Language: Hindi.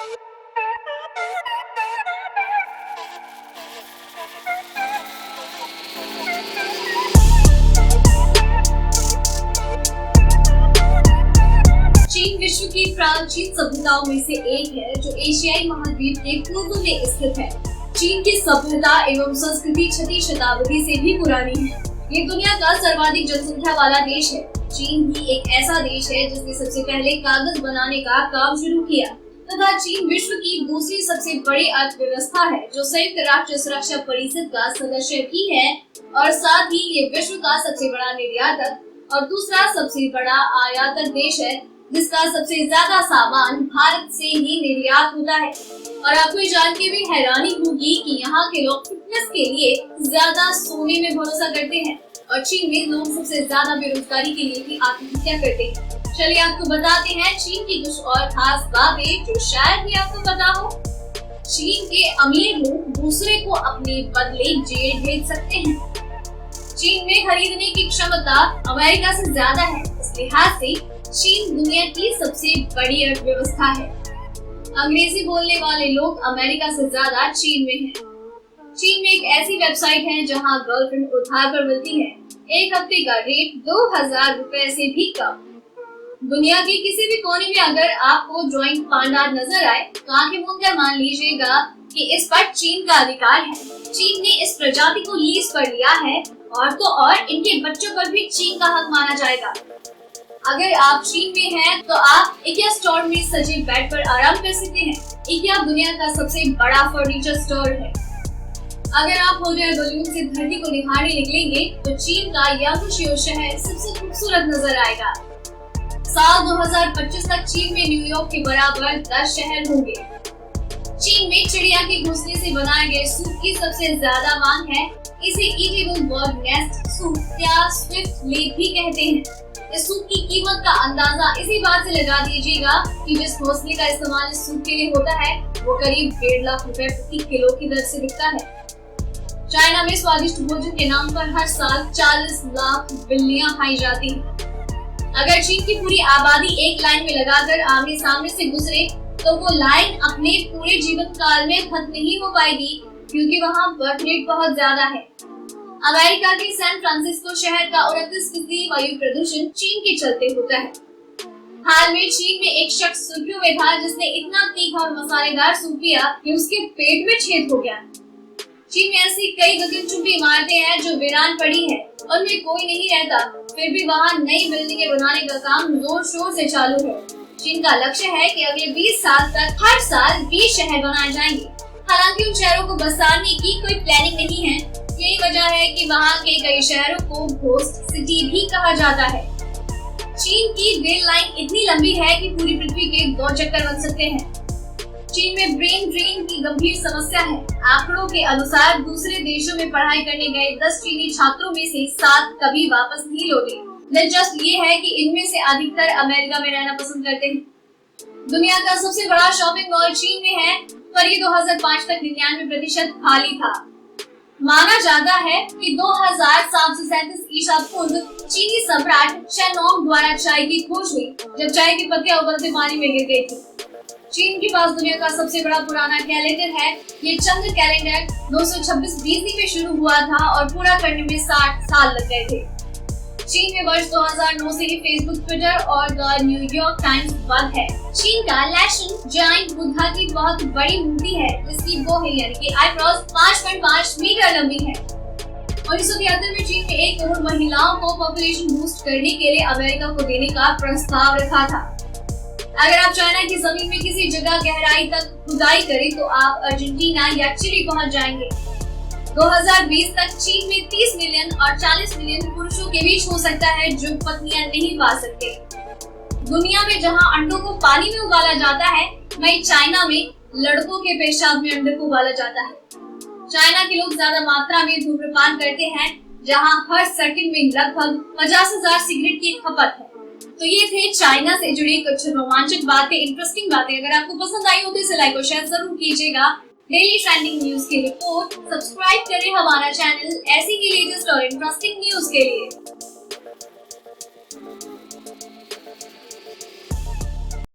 चीन विश्व की प्राचीन सभ्यताओं में से एक है जो एशियाई महाद्वीप के पूर्व में स्थित है। चीन की सभ्यता एवं संस्कृति 6वीं शताब्दी से भी पुरानी है। ये दुनिया का सर्वाधिक जनसंख्या वाला देश है। चीन ही एक ऐसा देश है जिसने सबसे पहले कागज बनाने का काम शुरू किया तथा चीन विश्व की दूसरी सबसे बड़ी अर्थव्यवस्था है जो संयुक्त राष्ट्र सुरक्षा परिषद का सदस्य भी है और साथ ही ये विश्व का सबसे बड़ा निर्यातक और दूसरा सबसे बड़ा आयातक देश है जिसका सबसे ज्यादा सामान भारत से ही निर्यात होता है। और आपको ये जान के भी हैरानी होगी कि यहाँ के लोग फिटनेस के लिए ज्यादा सोने में भरोसा करते हैं और चीन में लोग सबसे ज्यादा बेरोजगारी के लिए भी आत्महत्या करते हैं। चलिए आपको बताते हैं चीन की कुछ और खास बातें जो शायद ही आपको पता हो। चीन के अमीर लोग दूसरे को अपने बदले जेल भेज सकते हैं। चीन में खरीदने की क्षमता अमेरिका से ज्यादा है, इस लिहाज से चीन दुनिया की सबसे बड़ी अर्थव्यवस्था है। अंग्रेजी बोलने वाले लोग अमेरिका से ज्यादा चीन में हैं। चीन में एक ऐसी वेबसाइट है जहां गर्लफ्रेंड उधार पर मिलती है। एक हफ्ते का रेट 2000 रुपए से भी कम। दुनिया के किसी भी कोने में अगर आपको ज्वाइंट पांडा नजर आए तो आंखें मूंद कर मान लीजिएगा कि इस पर चीन का अधिकार है। चीन ने इस प्रजाति को लीज पर लिया है और तो और इनके बच्चों पर भी चीन का हक माना जाएगा। अगर आप चीन में हैं तो आप इकिया स्टोर में सजे बेड पर आराम कर सकते हैं। इकिया दुनिया का सबसे बड़ा फर्नीचर स्टोर है। अगर आप होटल बलून से धरती को निहारने निकलेंगे तो चीन का याकुशियो शहर सबसे खूबसूरत नजर आएगा। साल 2025 तक चीन में न्यूयॉर्क के बराबर 10 शहर होंगे। चीन में चिड़िया के घोंसले से बनाए गए सूप की सबसे ज्यादा मांग है। इसे ईटेबल बर्ड नेस्ट सूप या स्विफ्ट लेक भी कहते हैं। इस सूप की कीमत का अंदाजा इसी बात से लगा दीजिएगा कि जिस घोंसले का इस्तेमाल इस सूप के लिए होता है वो करीब 1.5 लाख रुपए प्रति किलो की दर से बिकता है। चाइना में स्वादिष्ट भोजन के नाम पर हर साल 40 लाख बिल्लियां खाई जाती हैं। अगर चीन की पूरी आबादी एक लाइन में लगाकर आमने सामने से गुजरे तो वो लाइन अपने पूरे जीवन काल में खत्म नहीं हो पाएगी क्योंकि वहाँ बर्थ रेट बहुत ज्यादा है। अमेरिका के सैन फ्रांसिस्को शहर का 29% वायु प्रदूषण चीन के चलते होता है। हाल में चीन में एक शख्स सुर्खियों में था जिसने इतना तीखा और मसालेदार सूप पिया कि उसके पेट में छेद हो गया। चीन में ऐसी कई गगनचुंबी इमारतें हैं जो वीरान पड़ी है, उनमें कोई नहीं रहता, फिर भी वहाँ नई बिल्डिंगें बनाने का काम जोर शोर से चालू है। चीन का लक्ष्य है कि अगले 20 साल तक हर साल 20 शहर बनाए जाएंगे। हालांकि उन शहरों को बसाने की कोई प्लानिंग नहीं है। यही वजह है कि वहाँ के कई शहरों को घोस्ट सिटी भी कहा जाता है। चीन की रेल लाइन इतनी लंबी है कि पूरी पृथ्वी के 2 चक्कर बन सकते हैं। चीन में ब्रेन ड्रेन की गंभीर समस्या है। आंकड़ों के अनुसार दूसरे देशों में पढ़ाई करने गए 10 चीनी छात्रों में से 7 कभी वापस नहीं लौटे। दिलचस्प ये है कि इनमें से अधिकतर अमेरिका में रहना पसंद करते हैं। दुनिया का सबसे बड़ा शॉपिंग मॉल चीन में है, पर ये 2005 तक 99% खाली था। माना जाता है कि 2737 ईसा पूर्व चीनी सम्राट शेनोंग द्वारा चाय की खोज हुई जब चाय की पत्तियां उबलते पानी में गिर गई थी। चीन के पास दुनिया का सबसे बड़ा पुराना कैलेंडर है। ये चंद्र कैलेंडर 926 BC में शुरू हुआ था और पूरा करने में 60 साल लग गए थे। चीन में वर्ष 2009 से ही फेसबुक, ट्विटर और द न्यूयॉर्क टाइम्स बंद है। चीन का लैशन जायंट बुद्धा की बहुत बड़ी मूर्ति है जिसकी वो है यानी कि आईब्रोज 5.5 मीटर लंबी है। 1973 में चीन में 1 करोड़ महिलाओं को पॉपुलेशन बूस्ट करने के लिए अमेरिका को देने का प्रस्ताव रखा था। अगर आप चाइना की जमीन में किसी जगह गहराई तक खुदाई करें तो आप अर्जेंटीना या चिली पहुंच जाएंगे। 2020 तक चीन में 30 मिलियन और 40 मिलियन पुरुषों के बीच हो सकता है जो पत्नियां नहीं पा सकते। दुनिया में जहां अंडों को पानी में उबाला जाता है, वहीं चाइना में लड़कों के पेशाब में अंडे को उबाला जाता है। चाइना के लोग ज्यादा मात्रा में धूम्रपान करते हैं, जहां हर सेकंड में लगभग 50,000 सिगरेट की खपत है। तो ये थे चाइना से जुड़ी कुछ रोमांचक बातें, इंटरेस्टिंग बातें। अगर आपको पसंद आई हो तो इसे लाइक और शेयर जरूर कीजिएगा। डेली ट्रेंडिंग न्यूज के रिपोर्ट सब्सक्राइब करें हमारा चैनल ऐसी ही लेटेस्ट और इंटरेस्टिंग न्यूज के लिए।